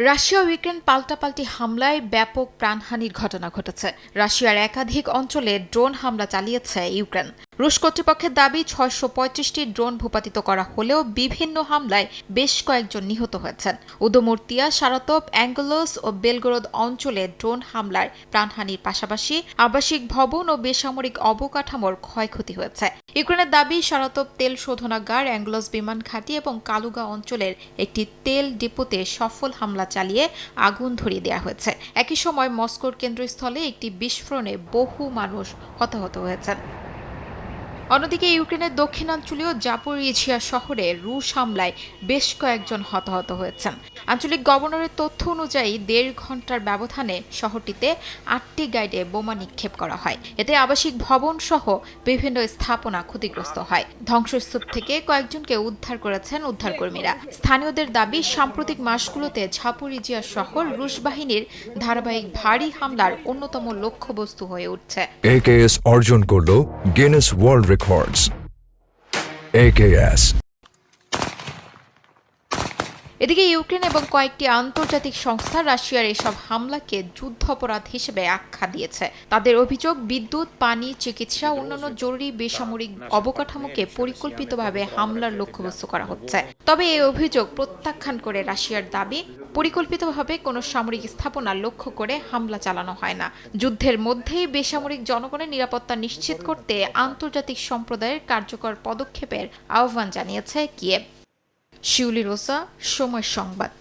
Russia ও Ukraine পাল্টাপাল্টি হামলায় ব্যাপক প্রাণহানির ঘটনা ঘটেছে। রাশিয়ার একাধিক অঞ্চলে ড্রোন হামলা চালিয়েছে ইউক্রেন। রুশ কর্তৃপক্ষের দাবি ৬৩৫টি ড্রোন ভূপাতিত করা হলেও বিভিন্ন হামলায় বেশ কয়েকজন নিহত হয়েছেন। উদমূর্তিয়া, সারাতোভ, অ্যাঙ্গেলোস ও বেলগরোদ অঞ্চলে ড্রোন হামলার প্রাণহানির পাশাপাশি আবাসিক ভবন ও বেসামরিক অবকাঠামোর ক্ষয়ক্ষতি হয়েছে। ইউক্রেনের দাবি, সারাতোভ তেল শোধনাগার, অ্যাঙ্গেলোস বিমান ঘাঁটি এবং কালুগা অঞ্চলের একটি তেল ডিপোতে সফল হামলা চালিয়ে আগুন ধরিয়ে দেওয়া হয়েছে। একই সময় মস্কোর কেন্দ্রস্থলে একটি বিস্ফোরণে বহু মানুষ হতাহত হয়েছেন। অন্যদিকে ইউক্রেনের দক্ষিণাঞ্চলীয় জাপোরিঝিয়া শহরে রুশ হামলায় বেশ কয়েকজন হতাহত হয়েছেন। আঞ্চলিক গভর্নরের তথ্য অনুযায়ী ১.৫ ঘণ্টার ব্যবধানে শহরটিতে ৮টি গাইডে বোমা নিক্ষেপ করা হয়। এতে আবাসিক ভবন সহ বিভিন্ন স্থাপনা ক্ষতিগ্রস্ত হয়। ধ্বংসস্তূপ থেকে কয়েকজনকে উদ্ধার করেছেন উদ্ধারকর্মীরা। স্থানীয়দের দাবি, সাম্প্রতিক মাসগুলোতে জাপোরিঝিয়া শহর রুশ বাহিনীর ধারাবাহিক ভারী হামলার অন্যতম লক্ষ্যবস্তু হয়ে উঠছে। AKS অর্জন করল গিনেস ওয়ার্ল্ড রেকর্ডস। AKS। এদিকে ইউক্রেন এবং কয়েকটি আন্তর্জাতিক সংস্থা রাশিয়ার এসব হামলাকে যুদ্ধাপরাধ হিসেবে আখ্যা দিয়েছে। তাদের অভিযোগ, বিদ্যুৎ, পানি, চিকিৎসা ও অন্যান্য জরুরি বেসামরিক অবকাঠামোকে পরিকল্পিতভাবে হামলার লক্ষ্যবস্তু করা হচ্ছে। তবে এই অভিযোগ প্রত্যাখ্যান করে রাশিয়ার দাবি, পরিকল্পিতভাবে কোনো সামরিক স্থাপনা লক্ষ্য করে হামলা চালানো হয় না। যুদ্ধের মধ্যেই বেসামরিক জনগণের নিরাপত্তা নিশ্চিত করতে আন্তর্জাতিক সম্প্রদায়ের কার্যকর পদক্ষেপের আহ্বান জানিয়েছে কিয়েভ। শিউলি রোসা, সময় সংবাদ।